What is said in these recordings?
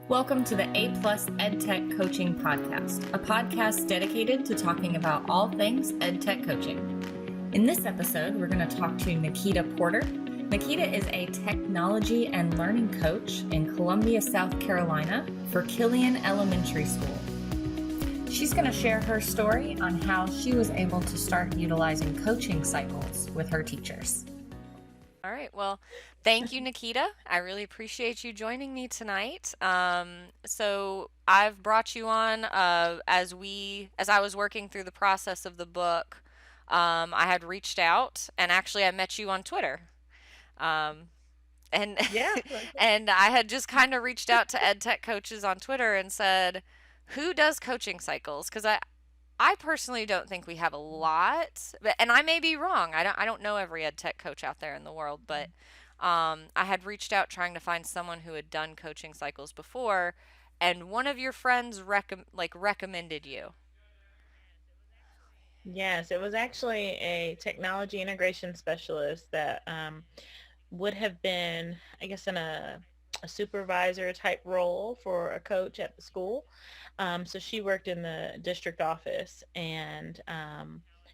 Welcome to the A+ Edtech Coaching Podcast, a podcast dedicated to talking about all things EdTech coaching. In this episode, we're going to talk to Nikita Porter. Nikita is a technology and learning coach in Columbia, South Carolina for Killian Elementary School. She's going to share her story on how she was able to start utilizing coaching cycles with her teachers. All right. Well, thank you, Nikita. I really appreciate you joining me tonight. So I've brought you on as I was working through the process of the book. I had reached out, and actually, I met you on Twitter. And Yeah. and I had just kind of reached out to EdTech coaches on Twitter and said, "Who does coaching cycles?" Because I personally don't think we have a lot, and I may be wrong. I don't know every ed tech coach out there in the world, but I had reached out trying to find someone who had done coaching cycles before, and one of your friends recommended you. Yes, it was actually a technology integration specialist that would have been, I guess, in a supervisor type role for a coach at the school. So she worked in the district office and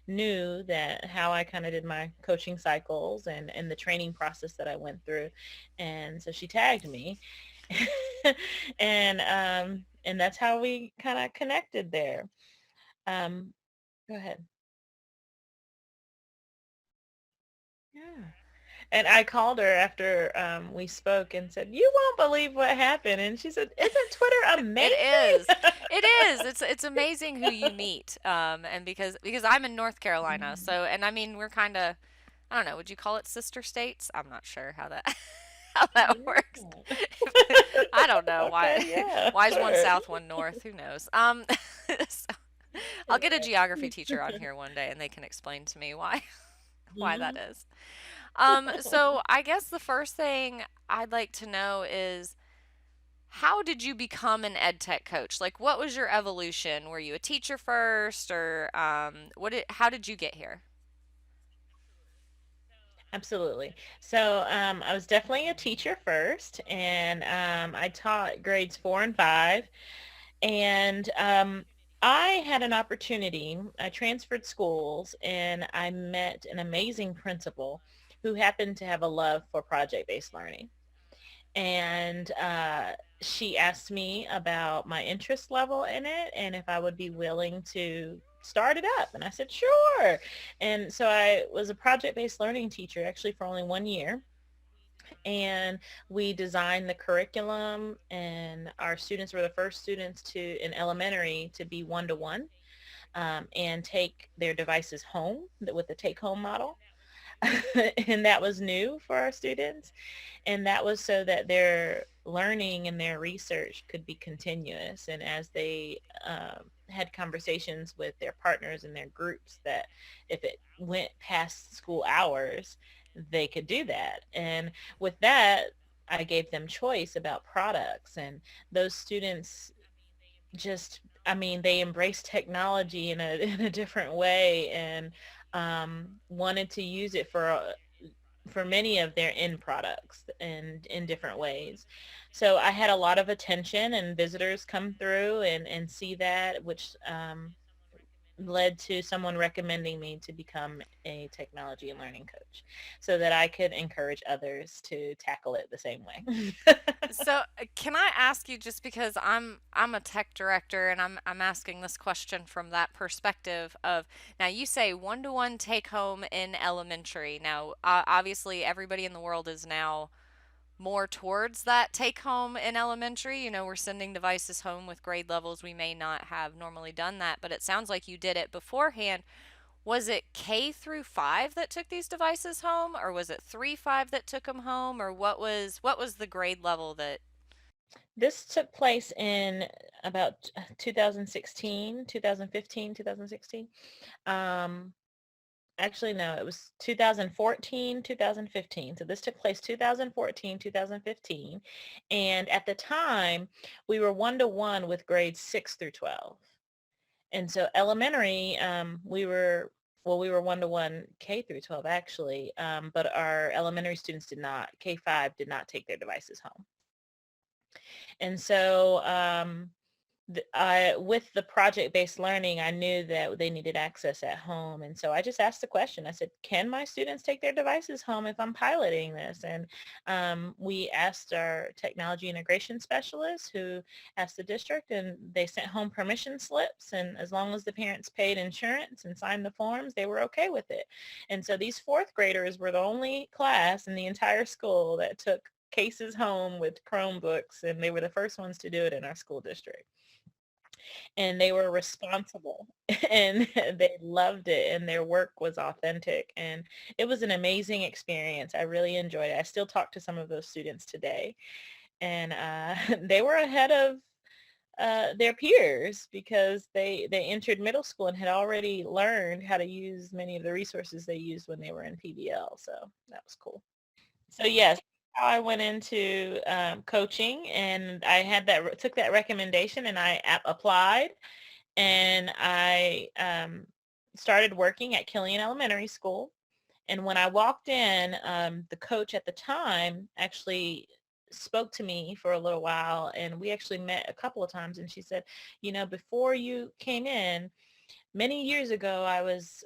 knew that how I kind of did my coaching cycles and the training process that I went through. And so she tagged me. And that's how we kind of connected there. Um, Go ahead. Yeah. And I called her after we spoke and said, "You won't believe what happened." And she said, "Isn't Twitter It amazing?" is. It is. It's amazing who you meet. And because I'm in North Carolina, Mhm. so and I mean we're kind of, I don't know, would you call it sister states? I'm not sure how that how that works. Yeah. I don't know why Okay, yeah, why is one sure. south, one north? Who knows? So I'll get a geography teacher on here one day and they can explain to me why that Mhm. is. So I guess the first thing I'd like to know is how did you become an ed tech coach? Like, what was your evolution? Were you a teacher first, or how did you get here? Absolutely. So I was definitely a teacher first, and I taught grades 4 and 5. And I had an opportunity. I transferred schools, and I met an amazing principal who happened to have a love for project-based learning. And she asked me about my interest level in it and if I would be willing to start it up. And I said, sure. And so I was a project-based learning teacher actually for only 1 year. And we designed the curriculum, and our students were the first students in elementary to be one-to-one and take their devices home with the take-home model. And that was new for our students. And that was so that their learning and their research could be continuous. And as they had conversations with their partners and their groups, that if it went past school hours, they could do that. And with that, I gave them choice about products, and those students just, I mean, they embraced technology in a in a different way, and wanted to use it for many of their end products and in different ways. So I had a lot of attention, and visitors come through and see that, which led to someone recommending me to become a technology and learning coach so that I could encourage others to tackle it the same way. So can I ask you, just because I'm a tech director and I'm asking this question from that perspective of, now you say one-to-one take home in elementary. Now obviously everybody in the world is now more towards that take home in elementary. We're sending devices home with grade levels. We may not have normally done that, but it sounds like you did it beforehand. Was it K through 5 that took these devices home, or was it 3-5 that took them home, or what was the grade level that? This took place in about 2016, 2015, 2016. Um, Actually, no, it was 2014, 2015. So this took place 2014, 2015. And at the time, we were one-to-one with grades 6 through 12. And so elementary, we were one-to-one K through 12 actually, but our elementary students did not, K-5 did not take their devices home. And so with the project-based learning, I knew that they needed access at home. And so I just asked the question. I said, can my students take their devices home if I'm piloting this? And we asked our technology integration specialist who asked the district, and they sent home permission slips. And as long as the parents paid insurance and signed the forms, they were okay with it. And so these fourth graders were the only class in the entire school that took cases home with Chromebooks, and they were the first ones to do it in our school district. And they were responsible and they loved it, and their work was authentic, and it was an amazing experience. I really enjoyed it. I still talk to some of those students today, and they were ahead of their peers because they entered middle school and had already learned how to use many of the resources they used when they were in PBL. So that was cool. So yes, how I went into coaching, and I had took that recommendation, and I applied, and I started working at Killian Elementary School. And when I walked in, the coach at the time actually spoke to me for a little while, and we actually met a couple of times. And she said, before you came in, many years ago, I was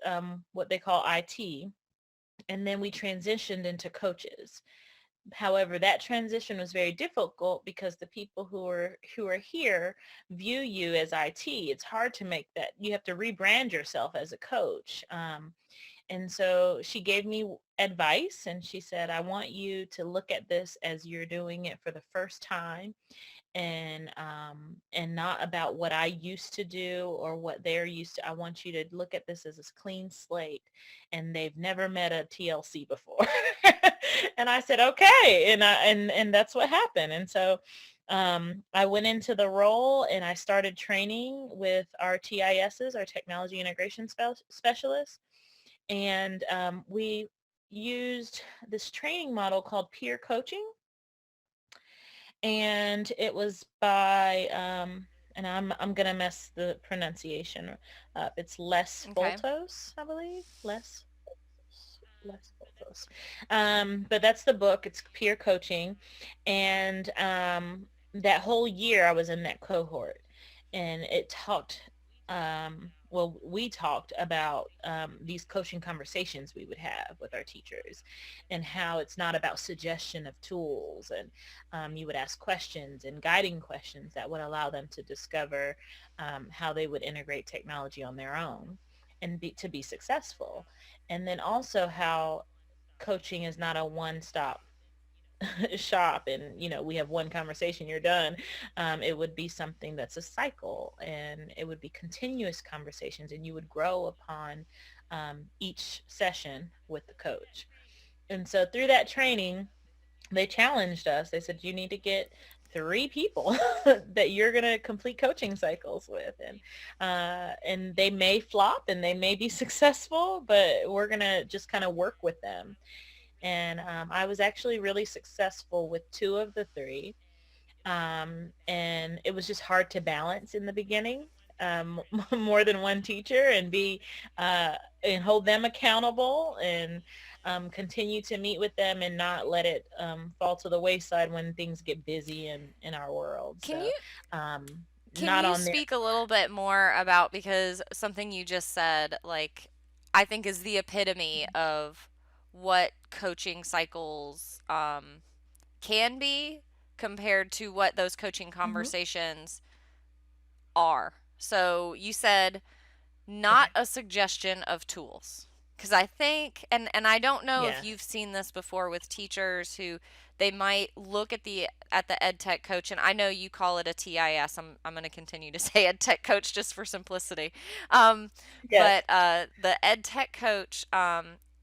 what they call IT, and then we transitioned into coaches. However, that transition was very difficult because the people who are here view you as IT. It's hard to make that. You have to rebrand yourself as a coach. And so she gave me advice, and she said, I want you to look at this as you're doing it for the first time, and not about what I used to do or what they're used to. I want you to look at this as a clean slate, and they've never met a TLC before. And I said, okay. And that's what happened. And so I went into the role, and I started training with our TISs, our technology integration specialists. And we used this training model called peer coaching. And it was by, and I'm going to mess the pronunciation up. It's Les Okay. Foltos, I believe. Les Foltos. But that's the book. It's peer coaching. And that whole year I was in that cohort, and it talked, we talked about these coaching conversations we would have with our teachers, and how it's not about suggestion of tools, and you would ask questions and guiding questions that would allow them to discover how they would integrate technology on their own and to be successful. And then also how coaching is not a one-stop shop, and we have one conversation, you're done. It would be something that's a cycle, and it would be continuous conversations, and you would grow upon each session with the coach. And so through that training, they challenged us. They said, you need to get 3 people that you're going to complete coaching cycles with. And they may flop and they may be successful, but we're going to just kind of work with them. And I was actually really successful with 2 of the 3. And it was just hard to balance in the beginning, more than one teacher, and and hold them accountable, and continue to meet with them, and not let it fall to the wayside when things get busy in our world. Can So you um, can not you on their. speak a little bit more about, because something you just said, like, I think is the epitome of what coaching cycles can be compared to what those coaching Mhm. conversations are. So you said not Okay. a suggestion of tools. Because I think, and I don't know if Yes. you've seen this before with teachers who they might look at the ed tech coach, and I know you call it a TIS. I'm going to continue to say ed tech coach just for simplicity. Um, Yes. but the ed tech coach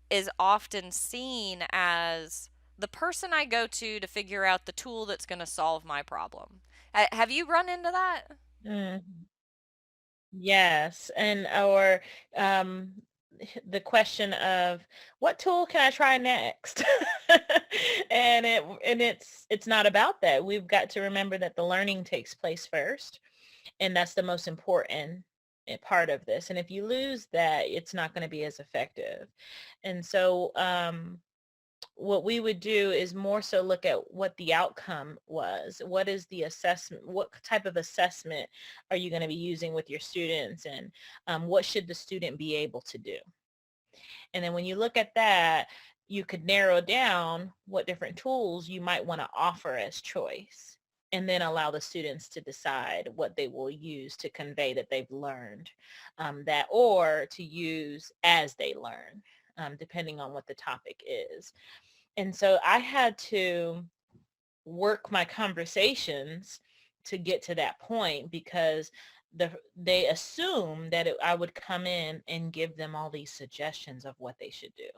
is often seen as the person I go to figure out the tool that's going to solve my problem. Have you run into that? Mm. Yes, and or um, the question of what tool can I try next? And it's not about that. We've got to remember that the learning takes place first, and that's the most important part of this. And if you lose that, it's not going to be as effective. And so what we would do is more so look at what the outcome was. What is the assessment? What type of assessment are you going to be using with your students? And what should the student be able to do? And then when you look at that, you could narrow down what different tools you might want to offer as choice, and then allow the students to decide what they will use to convey that they've learned that, or to use as they learn, depending on what the topic is. And so I had to work my conversations to get to that point, because they assume that I would come in and give them all these suggestions of what they should do.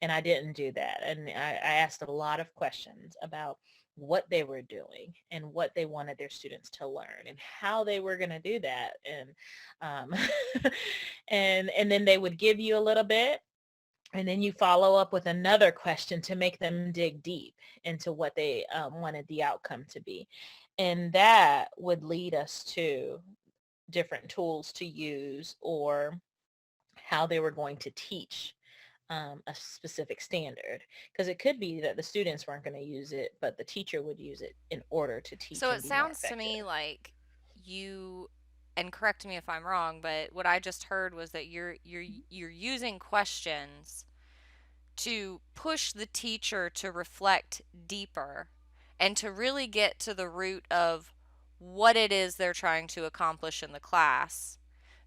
And I didn't do that. And I asked a lot of questions about what they were doing and what they wanted their students to learn and how they were going to do that. And and then they would give you a little bit, and then you follow up with another question to make them dig deep into what they wanted the outcome to be. And that would lead us to different tools to use, or how they were going to teach a specific standard. Because it could be that the students weren't going to use it, but the teacher would use it in order to teach So and it be more sounds to me effective. like you, and correct me if I'm wrong, but what I just heard was that you're using questions to push the teacher to reflect deeper and to really get to the root of what it is they're trying to accomplish in the class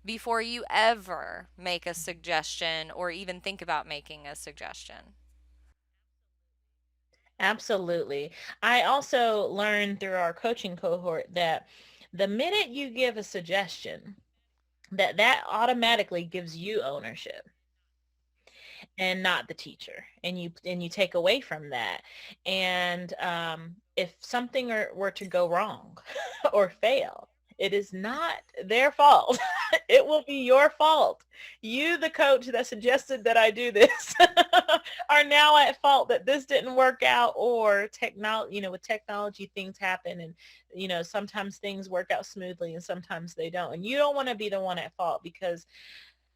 before you ever make a suggestion or even think about making a suggestion. Absolutely. I also learned through our coaching cohort that the minute you give a suggestion, that automatically gives you ownership and not the teacher, and you take away from that. And if something were to go wrong or fail, it is not their fault. It will be your fault. You, the coach that suggested that I do this, are now at fault that this didn't work out. Or technology, with technology, things happen, and sometimes things work out smoothly and sometimes they don't, and you don't want to be the one at fault. Because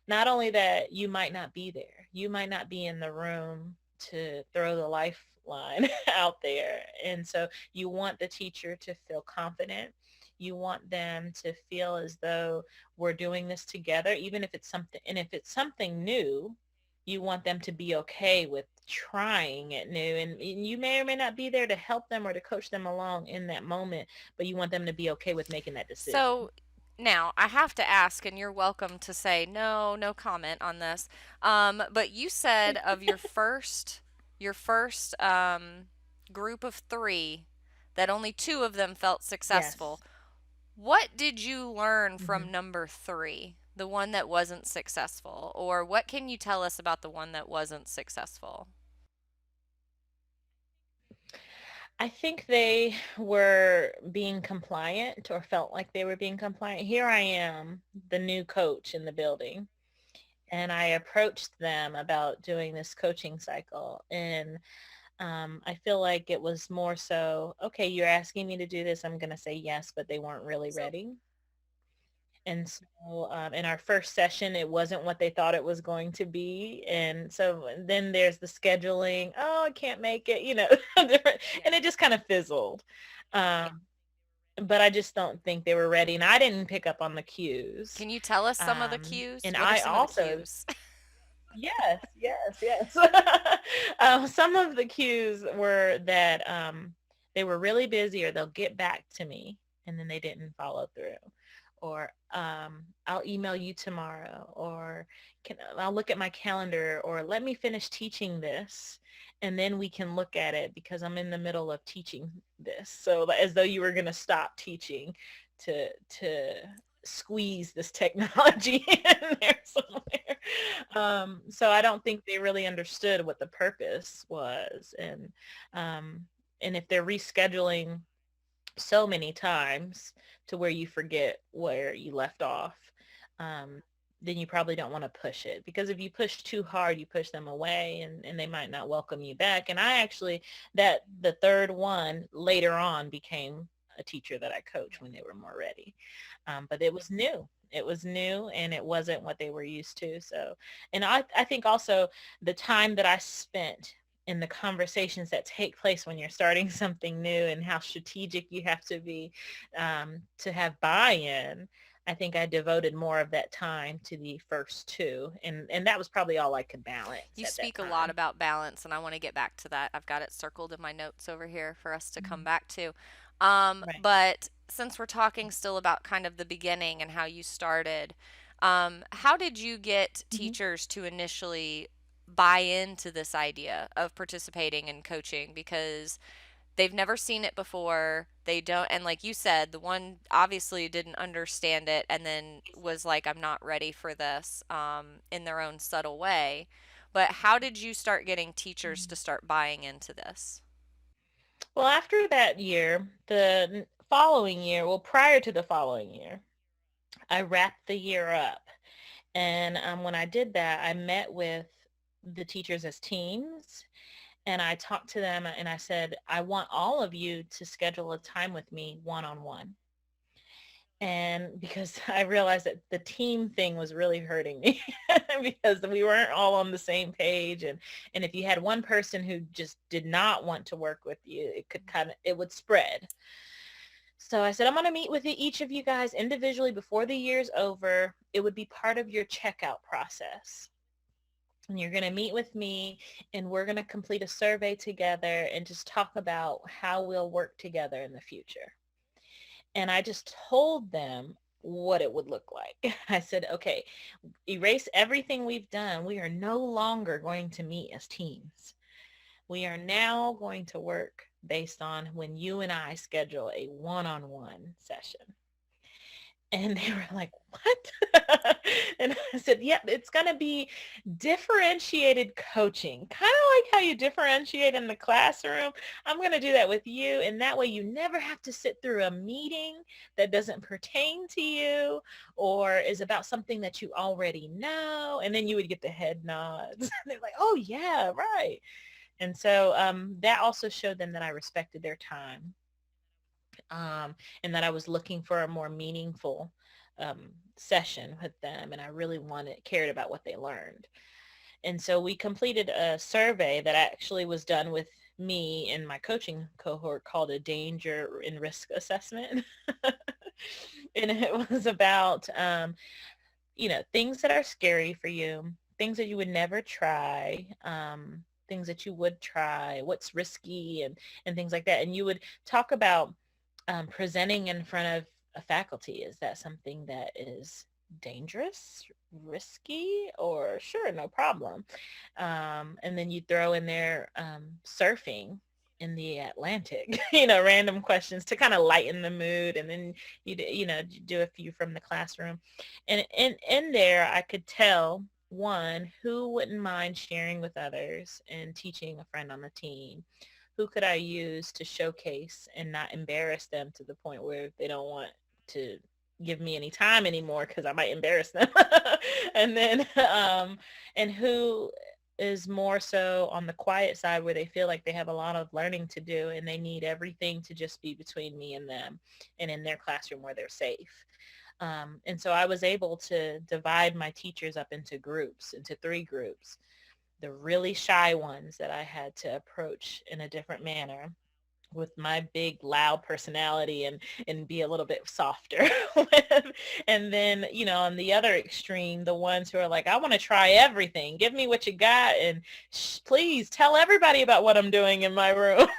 not only that, you might not be there. You might not be in the room to throw the lifeline out there. And so you want the teacher to feel confident. You want them to feel as though we're doing this together, even if it's something, and if it's something new, you want them to be okay with trying it new. And you may or may not be there to help them or to coach them along in that moment, but you want them to be okay with making that decision. So now I have to ask, and you're welcome to say no, no comment on this. But you said of your first group of three that only two of them felt successful. Yes. What did you learn Mhm. from number three, the one that wasn't successful? Or what can you tell us about the one that wasn't successful? I think they were being compliant, or felt like they were being compliant. Here I am, the new coach in the building, and I approached them about doing this coaching cycle. And I feel like it was more so, okay, you're asking me to do this, I'm going to say yes, but they weren't really So ready. And so in our first session, it wasn't what they thought it was going to be. And so then there's the scheduling. Oh, I can't make it, different. yeah. And it just kind of fizzled. Um, but I just don't think they were ready. And I didn't pick up on the cues. Can you tell us some of the cues? And What are I some of the also, cues? yes, yes, yes. Some of the cues were that they were really busy, or they'll get back to me, and then they didn't follow through. Or I'll email you tomorrow, or I'll look at my calendar, or let me finish teaching this, and then we can look at it, because I'm in the middle of teaching this. So as though you were going to stop teaching to squeeze this technology in there somewhere. So I don't think they really understood what the purpose was. And if they're rescheduling so many times to where you forget where you left off, um, then you probably don't want to push it. Because if you push too hard, you push them away, and they might not welcome you back. And I actually, that the third one later on became a teacher that I coached when they were more ready. But it was new. It was new, and it wasn't what they were used to. So, and I think also the time that I spent and the conversations that take place when you're starting something new and how strategic you have to have buy-in, I think I devoted more of that time to the first two, and that was probably all I could balance You at that speak a lot time. about balance, and I want to get back to that. I've got it circled in my notes over here for us to come Mhm. back to. Right. But since we're talking still about kind of the beginning and how you started, how did you get Mhm. teachers to initially buy into this idea of participating in coaching? Because they've never seen it before. They don't, and like you said, the one obviously didn't understand it and then was like, I'm not ready for this, in their own subtle way. But how did you start getting teachers to start buying into this? Well, after that year, the following year, well, prior to the following year, I wrapped the year up. And when I did that, I met with the teachers as teams, and I talked to them and I said, I want all of you to schedule a time with me one-on-one. And because I realized that the team thing was really hurting me because we weren't all on the same page. And if you had one person who just did not want to work with you, it would spread. So I said, I'm going to meet with each of you guys individually before the year's over. It would be part of your checkout process. And you're going to meet with me and we're going to complete a survey together and just talk about how we'll work together in the future. And I just told them what it would look like. I said, okay, erase everything we've done. We are no longer going to meet as teams. We are now going to work based on when you and I schedule a one-on-one session. And they were like, what? And I said, yep, it's going to be differentiated coaching, kind of like how you differentiate in the classroom. I'm going to do that with you. And that way you never have to sit through a meeting that doesn't pertain to you or is about something that you already know. And then you would get the head nods. They're like, oh, yeah, right. And so that also showed them that I respected their time, and that I was looking for a more meaningful session with them, and I really cared about what they learned. And so we completed a survey that actually was done with me in my coaching cohort called a danger and risk assessment. And it was about, things that are scary for you, things that you would never try, things that you would try, what's risky, and things like that. And you would talk about presenting in front of a faculty. Is that something that is dangerous, risky, or sure, no problem? And then you throw in there surfing in the Atlantic, random questions to kind of lighten the mood. And then do a few from the classroom. And in there, I could tell one, who wouldn't mind sharing with others and teaching a friend on the team? Who could I use to showcase and not embarrass them to the point where they don't want to give me any time anymore because I might embarrass them? And then, and who is more so on the quiet side where they feel like they have a lot of learning to do and they need everything to just be between me and them and in their classroom where they're safe. And so I was able to divide my teachers up into groups, into 3 groups. The really shy ones that I had to approach in a different manner with my big loud personality and be a little bit softer with. And then, on the other extreme, the ones who are like, I want to try everything. Give me what you got and please tell everybody about what I'm doing in my room.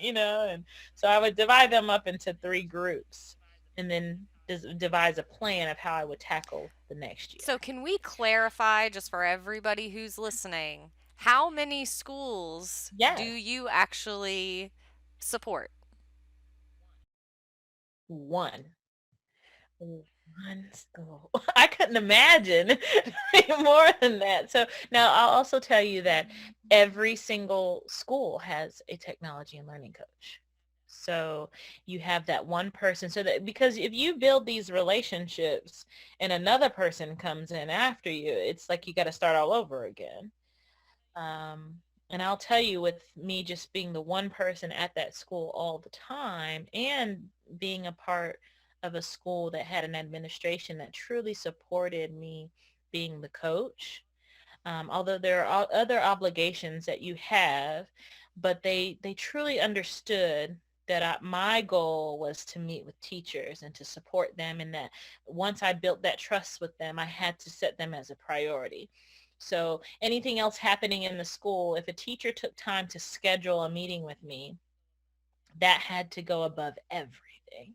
And so I would divide them up into 3 groups and then devise a plan of how I would tackle the next year. So, can we clarify just for everybody who's listening, how many schools do Yes. you actually support? One. One school. I couldn't imagine more than that. So now I'll also tell you that every single school has a technology and learning coach. So you have that one person, so that because if you build these relationships and another person comes in after you, it's like you got to start all over again. Um, and I'll tell you, with me just being the one person at that school all the time and being a part of a school that had an administration that truly supported me being the coach, although there are other obligations that you have, but they truly understood that my goal was to meet with teachers and to support them, and that once I built that trust with them, I had to set them as a priority. So anything else happening in the school, if a teacher took time to schedule a meeting with me, that had to go above everything,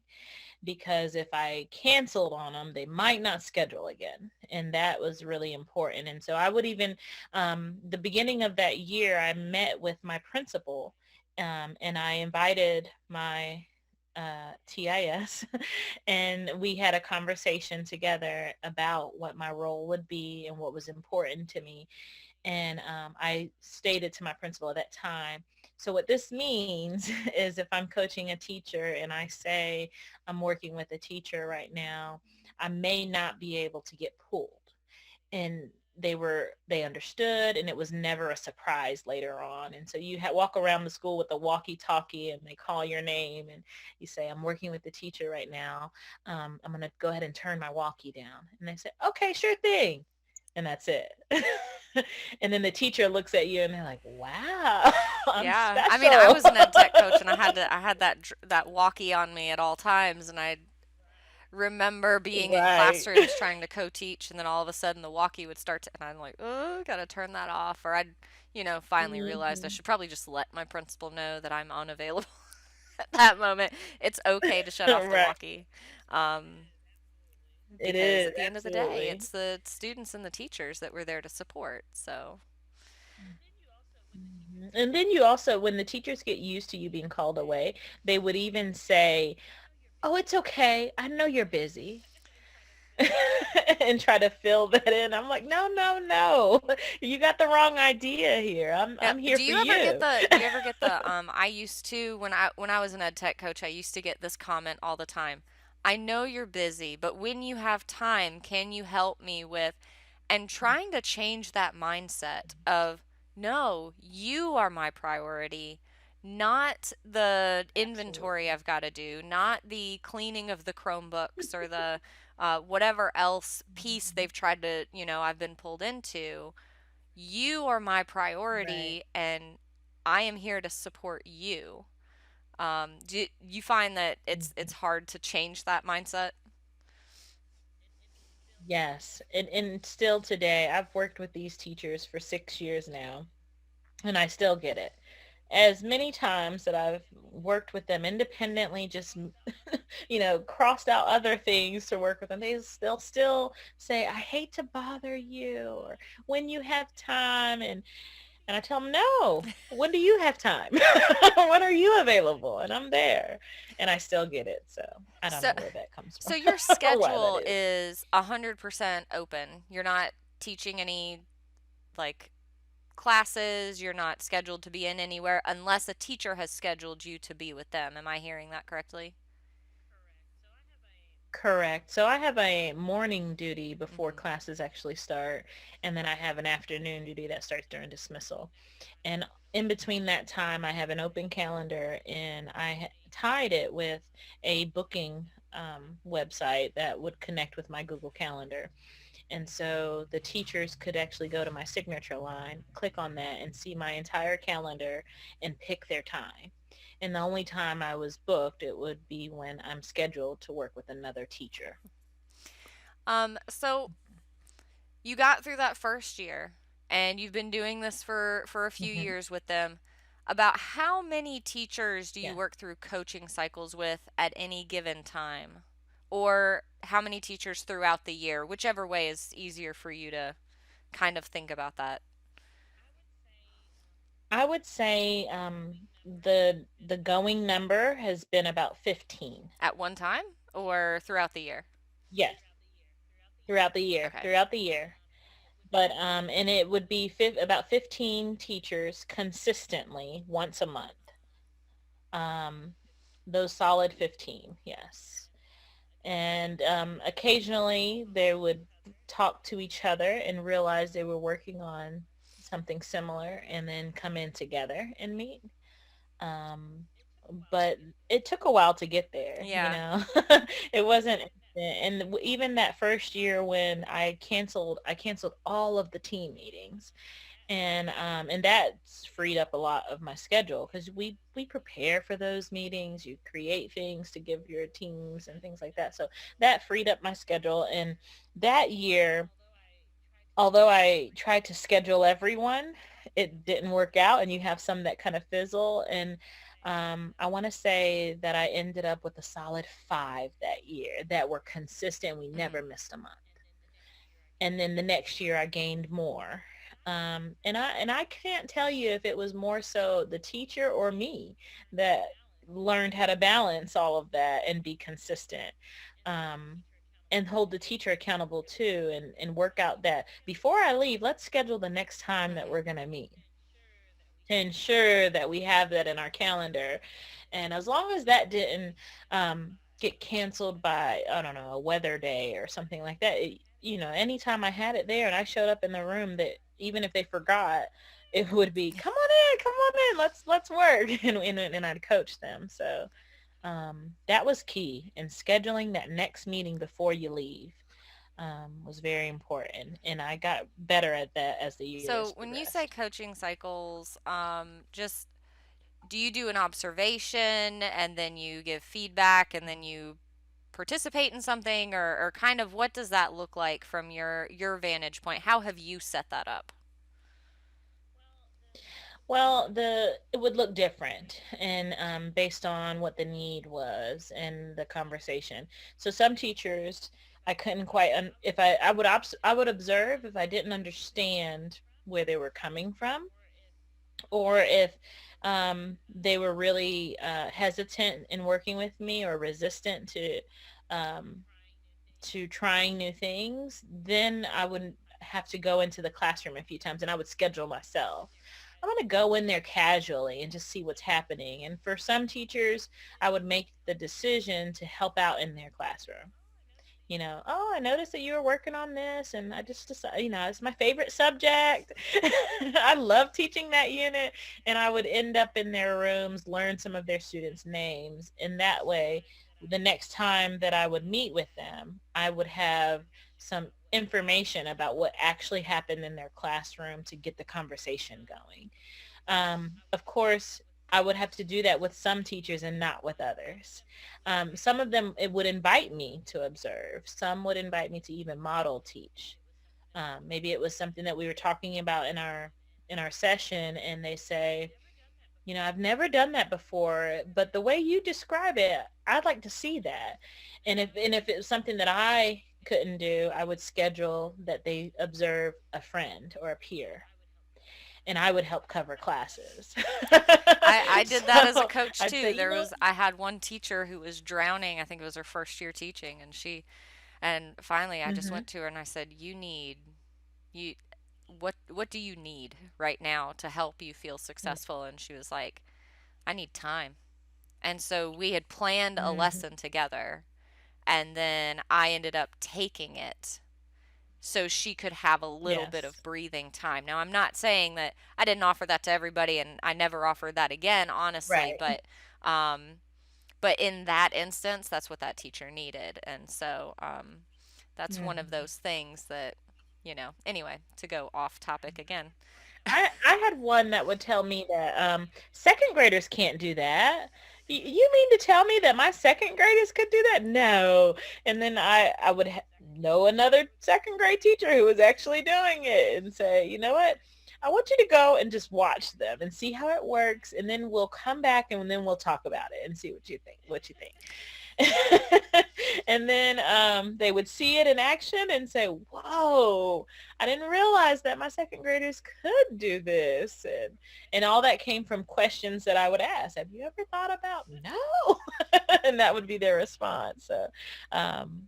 because if I canceled on them, they might not schedule again. And that was really important. And so I would even, the beginning of that year, I met with my principal, and I invited my TIS and we had a conversation together about what my role would be and what was important to me. And I stated to my principal at that time, so what this means is if I'm coaching a teacher and I say I'm working with a teacher right now, I may not be able to get pulled. And they understood, and it was never a surprise later on. And so you walk around the school with a walkie-talkie and they call your name and you say, I'm working with the teacher right now. I'm going to go ahead and turn my walkie down. And they say, okay, sure thing. And that's it. And then the teacher looks at you and they're like, wow, I'm Yeah. I mean, I special. was an ed tech coach and I had that walkie on me at all times, and I remember being in Right. classrooms trying to co-teach, and then all of a sudden the walkie would start to, and I'm like, oh, gotta turn that off. Or I'd, finally realized I Mhm. should probably just let my principal know that I'm unavailable at that moment. It's okay to shut off the Right. walkie. Um, It because is, at the end of the day, absolutely. it's the students and the teachers that we're there to support. So, Mhm. And then you also, when the teachers get used to you being called away, they would even say, oh, it's okay. I know you're busy. And try to fill that in. I'm like, no, no, no. You got the wrong idea here. now, I'm here for you. do you ever get the I used to, when I was an ed tech coach, I used to get this comment all the time. I know you're busy, but when you have time, can you help me with, and trying to change that mindset of, no, you are my priority, not the inventory Absolutely. I've got to do, not the cleaning of the Chromebooks or the whatever else piece they've tried to, I've been pulled into. You are my Right. priority, and I am here to support you. Do you find that it's hard to change that mindset? Yes. And still today, I've worked with these teachers for 6 years now, and I still get it. As many times that I've worked with them independently, just, crossed out other things to work with them, they'll still say, I hate to bother you, or when you have time. And I tell them, no, when do you have time? When are you available? And I'm there. And I still get it. So I don't So know where that comes so from your or why that schedule is. is 100% open. You're not teaching any like classes, you're not scheduled to be in anywhere unless a teacher has scheduled you to be with them. Am I hearing that correctly? Correct. So I have a morning duty before Mhm. classes actually start, and then I have an afternoon duty that starts during dismissal. And in between that time, I have an open calendar, and tied it with a booking website that would connect with my Google Calendar. And so the teachers could actually go to my signature line, click on that, and see my entire calendar and pick their time. And the only time I was booked, it would be when I'm scheduled to work with another teacher. So you got through that first year, and you've been doing this for a few Hmm. years with them. About how many teachers do you Yeah. work through coaching cycles with at any given time? Or how many teachers throughout the year? Whichever way is easier for you to kind of think about that. I would say the going number has been about 15. At one time or throughout the year? Yes, throughout the year, Okay. throughout the year. But and it would be about 15 teachers consistently once a month. Um, those solid 15, yes. And occasionally they would talk to each other and realize they were working on something similar and then come in together and meet. Um, but it took a while to get there, you Yeah. know. It wasn't. And even that first year when I canceled all of the team meetings, and that's freed up a lot of my schedule because we prepare for those meetings. You create things to give your teams and things like that. So that freed up my schedule. And that year, although I tried to schedule everyone, it didn't work out, and you have some that kind of fizzle. And I want to say that I ended up with a solid 5 that year that were consistent. We Hmm. never missed a month. And then the next year I gained more. And I can't tell you if it was more so the teacher or me that learned how to balance all of that and be consistent. Um, and hold the teacher accountable too, and work out that before I leave, let's schedule the next time that Hmm. we're going to meet to ensure that we have that in our calendar. And as long as that didn't get canceled by, I don't know, a weather day or something like that, anytime I had it there and I showed up in the room, that even if they forgot, it would be, come on in, let's work. And I'd coach them. So that was key. And scheduling that next meeting before you leave was very important. And I got better at that as the years So when you say progressed. coaching cycles, just do you do an observation and then you give feedback and then you participate in something, or kind of what does that look like from your vantage point? How have you set that up? Well, the it would look different, and based on what the need was and the conversation. So some teachers, I couldn't quite if I would observe if I didn't understand where they were coming from, or if they were really hesitant in working with me or resistant um, to trying new things. Then I would have to go into the classroom a few times, and I would schedule myself. I'm going to go in there casually and just see what's happening. And for some teachers, I would make the decision to help out in their classroom. Oh, I noticed that you were working on this, and I just decided, it's my favorite subject. I love teaching that unit. And I would end up in their rooms, learn some of their students' names. And that way, the next time that I would meet with them, I would have some information about what actually happened in their classroom to get the conversation going. Of course, I would have to do that with some teachers and not with others. Some of them, it would invite me to observe. Some would invite me to even model teach. Maybe it was something that we were talking about in our session, and they say, I've never done that before, but the way you describe it, I'd like to see that. And if it was something that I couldn't do, I would schedule that they observe a friend or a peer, and I would help cover classes. I did that as a So coach I'd say, too. I had one teacher who was drowning. I think it was her first year teaching, and finally I just hmm went to her and I said, you what do you need right now to help you feel successful?" And she was like, "I need time." And so we had planned a hmm lesson together, and then I ended up taking it so she could have a little bit yes. of breathing time. Now, I'm not saying that I didn't offer that to everybody and I never offered that again, honestly, Right. but in that instance, that's what that teacher needed. And so that's one of hmm those things that, anyway, to go off topic again. I had one that would tell me that second graders can't do that. You mean to tell me that my second graders could do that? No. And then I would know another second grade teacher who was actually doing it and say, you know what? I want you to go and just watch them and see how it works, and then we'll come back and then we'll talk about it and see what you think. And then they would see it in action and say, whoa, I didn't realize that my second graders could do this. And all that came from questions that I would ask. Have you ever thought about no? And that would be their response. So um,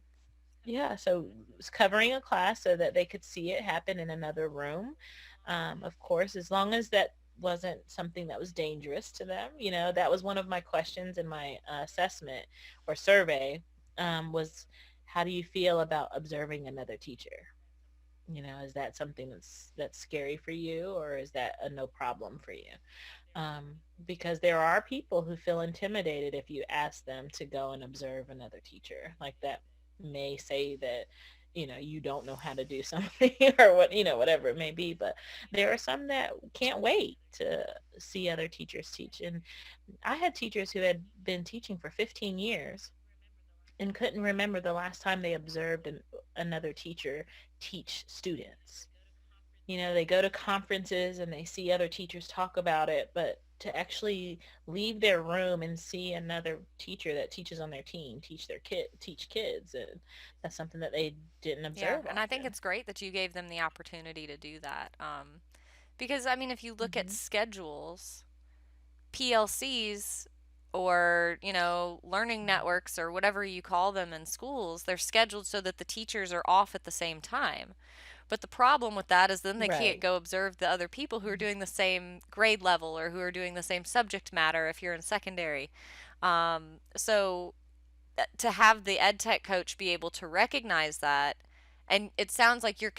yeah, so it was covering a class so that they could see it happen in another room. Of course, as long as that wasn't something that was dangerous to them. That was one of my questions in my assessment or survey, was how do you feel about observing another teacher? Is that something that's scary for you, or is that a no problem for you? Because there are people who feel intimidated if you ask them to go and observe another teacher like that. may say that, you don't know how to do something or what, whatever it may be. But there are some that can't wait to see other teachers teach. And I had teachers who had been teaching for 15 years and couldn't remember the last time they observed another teacher teach students. They go to conferences and they see other teachers talk about it, but to actually leave their room and see another teacher that teaches on their team teach kids, and that's something that they didn't Yeah, observe and I think often. it's great that you gave them the opportunity to do that. Because I mean, if you look at Hmm. schedules, PLCs or, learning networks or whatever you call them in schools, they're scheduled so that the teachers are off at the same time. But the problem with that is then they can't Right. go observe the other people who are doing the same grade level or who are doing the same subject matter if you're in secondary. So to have the ed tech coach be able to recognize that, and it sounds like you're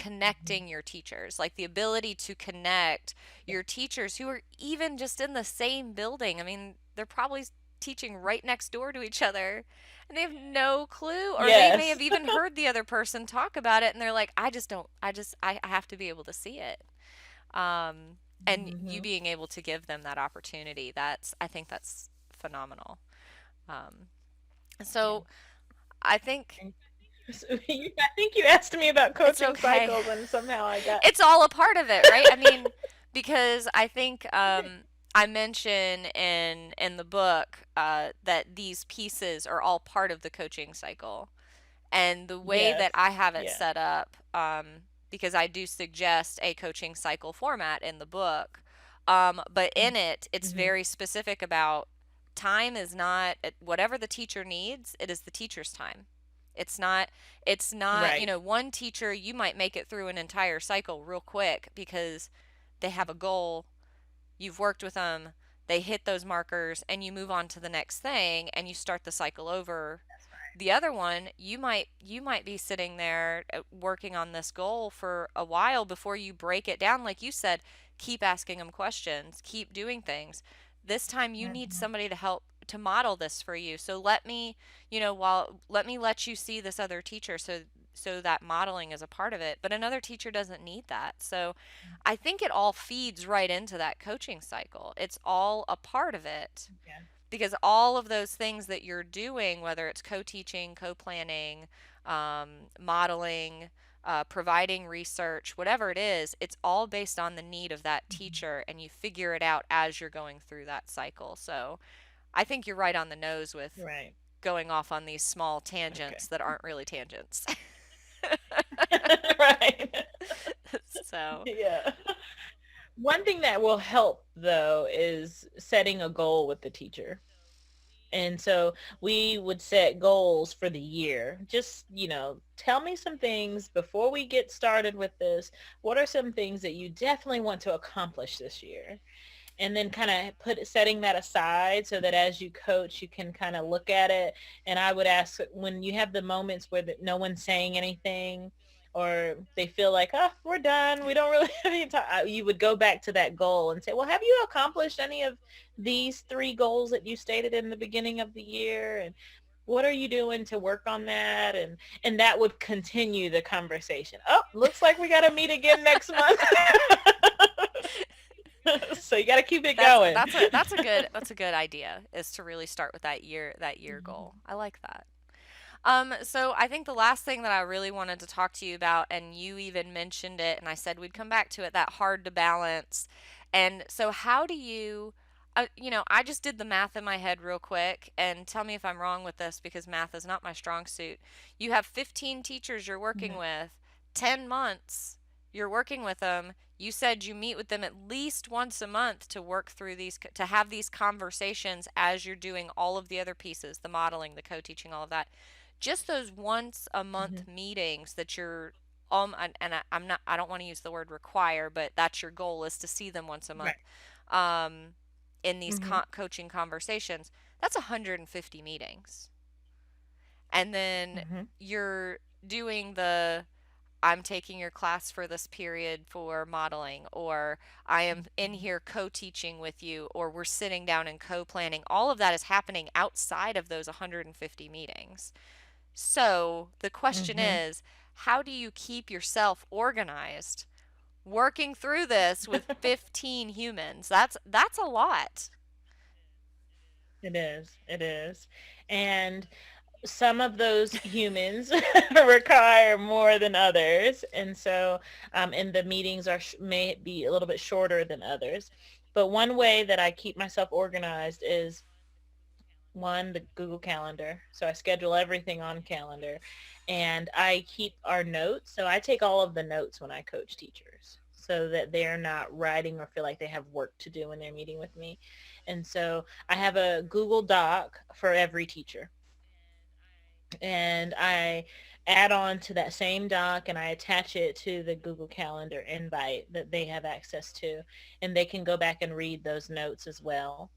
Mhm. connecting your teachers, like the ability to connect Yeah. your teachers who are even just in the same building. I mean, they're probably teaching right next door to each other and they have no clue, or they may Yes. have even heard the other person talk about it and they're like, I just don't, I have to be able to see it. um, and you Hmm. being able to give them that opportunity, I think that's phenomenal. um, Yeah. so I think And so I think you asked me about it's coaching okay. cycles, and somehow I got. It's all a part of it, right? I mean, because I think I mention in the book that these pieces are all part of the coaching cycle, and the way Yes. that I have it Yeah. set up, because I do suggest a coaching cycle format in the book, but in it, it's Mm-hmm. very specific about time is not whatever the teacher needs. It is the teacher's time. It's not, Right. one teacher, you might make it through an entire cycle real quick because they have a goal, you've worked with them, they hit those markers, and you move on to the next thing and you start the cycle over. The other one, you might be sitting there working on this goal for a while before you break it down. Like you said, keep asking them questions, keep doing things. This time you need Mm-hmm. somebody to help to model this for you. So let me, while let me let you see this other teacher, so that modeling is a part of it. But another teacher doesn't need that. So I think it all feeds right into that coaching cycle. It's all a part of it, Yeah. because all of those things that you're doing, whether it's co-teaching, co-planning, modeling, providing research, whatever it is, it's all based on the need of that Mhm. teacher, and you figure it out as you're going through that cycle. So I think you're right on the nose with Right. going off on these small Okay. tangents that aren't really tangents. Right. So Yeah. One thing that will help though is setting a goal with the teacher. And so we would set goals for the year. Just, tell me some things before we get started with this. What are some things that you definitely want to accomplish this year? And then kind of setting that aside so that as you coach, you can kind of look at it. And I would ask, when you have the moments where no one's saying anything, or they feel like, oh, we're done, we don't really have any time, you would go back to that goal and say, well, have you accomplished any of these three goals that you stated in the beginning of the year? And what are you doing to work on that? And that would continue the conversation. Oh, looks like we got to meet again next month. So you got to keep it that's going. that's a that's a good that's a good idea, is to really start with that year goal. I like that. So I think the last thing that I really wanted to talk to you about, and you even mentioned it, and I said we'd come back to it, that hard to balance. And so how do you, I just did the math in my head real quick, and tell me if I'm wrong with this because math is not my strong suit. You have 15 teachers you're working Mhm. with, 10 months you're working with them. You said you meet with them at least once a month to work through to have these conversations as you're doing all of the other pieces, the modeling, the co-teaching, all of that. Just those once a month Mhm. meetings that you're I'm not, I don't want to use the word require, but that's your goal, is to see them once a month Right. um, in these Mhm. coaching conversations. That's 150 meetings. And then Mhm. you're doing the, I'm taking your class for this period for modeling, or I am in Mhm. here co-teaching with you, or we're sitting down and co-planning. All of that is happening outside of those 150 meetings. So the question Mm-hmm. is, how do you keep yourself organized working through this with 15 humans? That's a lot. It is. It is. And some of those humans require more than others. And so, and the meetings may be a little bit shorter than others. But one way that I keep myself organized is one, the Google Calendar. So I schedule everything on calendar, and I keep our notes. So I take all of the notes when I coach teachers so that they're not writing or feel like they have work to do when they're meeting with me. And so I have a Google Doc for every teacher, and I add on to that same doc and I attach it to the Google Calendar invite that they have access to, and they can go back and read those notes as well.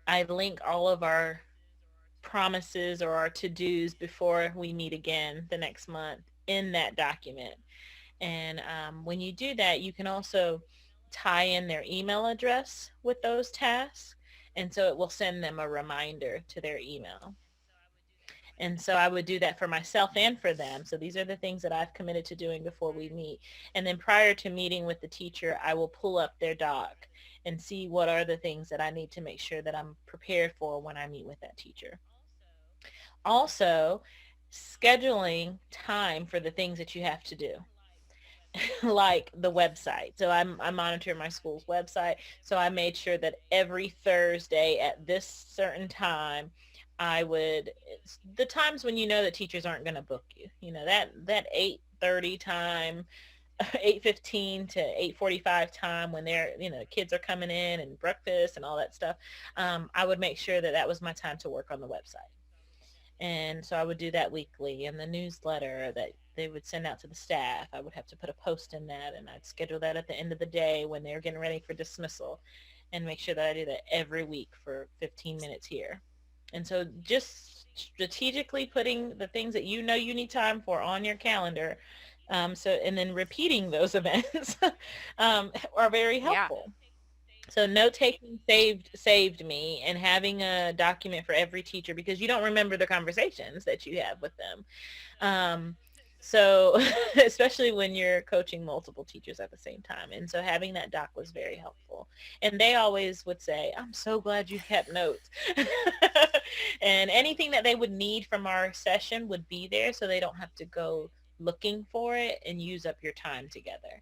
I link all of our promises or our to-dos before we meet again the next month in that document. And when you do that, you can also tie in their email address with those tasks. And so it will send them a reminder to their email. And so I would do that for myself and for them. So these are the things that I've committed to doing before we meet. And then prior to meeting with the teacher, I will pull up their doc and see what are the things that I need to make sure that I'm prepared for when I meet with that teacher. Also, scheduling time for the things that you have to do. Like the website. So I monitor my school's website. So I made sure that every Thursday at this certain time, it's the times when you know that teachers aren't going to book you, that 8:30 time, 8:15 to 8:45 time when kids are coming in and breakfast and all that stuff. I would make sure that that was my time to work on the website. And so I would do that weekly, and the newsletter that they would send out to the staff, I would have to put a post in that, and I'd schedule that at the end of the day when they're getting ready for dismissal, and make sure that I do that every week for 15 minutes here. And so just strategically putting the things that you know you need time for on your calendar, and then repeating those events are very Yeah. helpful. So note taking saved me, and having a document for every teacher, because you don't remember the conversations that you have with them. So especially when you're coaching multiple teachers at the same time. And so having that doc was very helpful. And they always would say, I'm so glad you kept notes. And anything that they would need from our session would be there, so they don't have to go looking for it and use up your time together.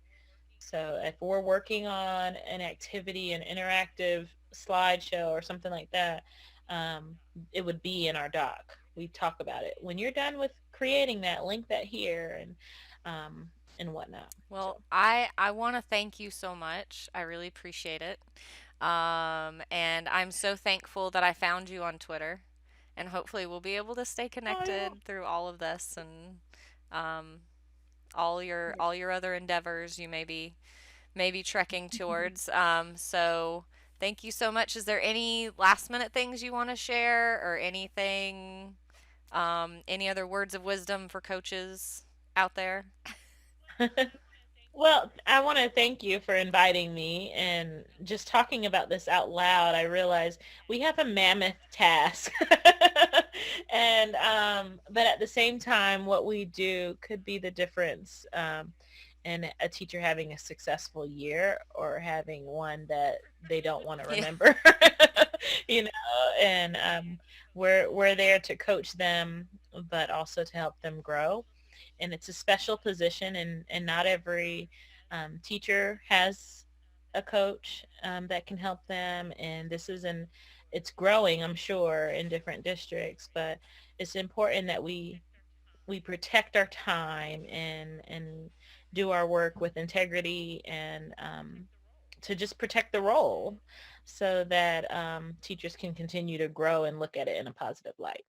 So if we're working on an activity, an interactive slideshow or something like that, it would be in our doc. We talk about it. When you're done with creating that, link that here and whatnot. Well, So, I want to thank you so much. I really appreciate it. And I'm so thankful that I found you on Twitter. And hopefully we'll be able to stay oh yeah. connected through all of this and um, all your other endeavors you may be trekking towards. So thank you so much. Is there any last minute things you want to share or anything, any other words of wisdom for coaches out there? Well, I want to thank you for inviting me, and just talking about this out loud, I realize we have a mammoth task. And but at the same time, what we do could be the difference in a teacher having a successful year or having one that they don't want to Yeah. remember. you know, and we're there to coach them, but also to help them grow. And it's a special position, and not every teacher has a coach that can help them. And it's growing, I'm sure, in different districts, but it's important that we protect our time and do our work with integrity, and to just protect the role, so that teachers can continue to grow and look at it in a positive light.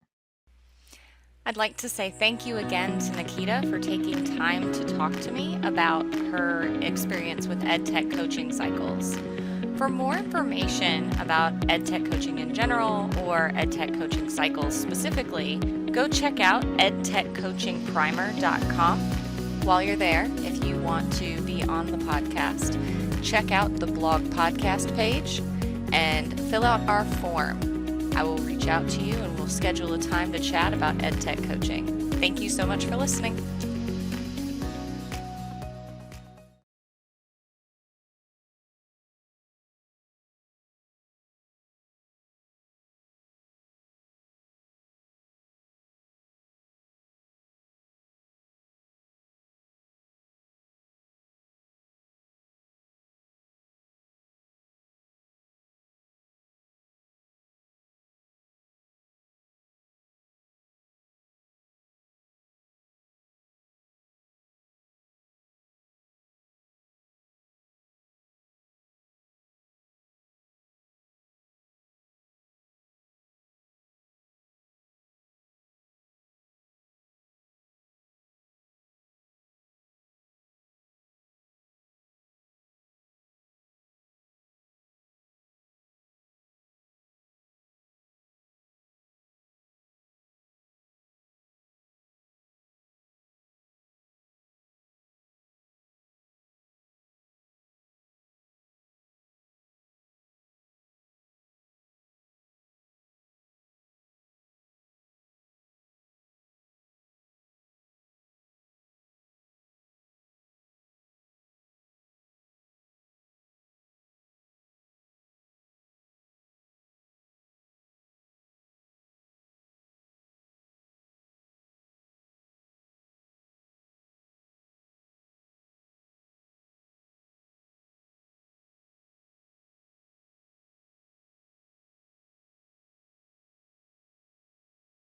I'd like to say thank you again to Nikita for taking time to talk to me about her experience with EdTech coaching cycles. For more information about EdTech coaching in general or EdTech coaching cycles specifically, go check out edtechcoachingprimer.com. While you're there, if you want to be on the podcast, check out the blog podcast page and fill out our form. I will reach out to you and we'll schedule a time to chat about EdTech coaching. Thank you so much for listening.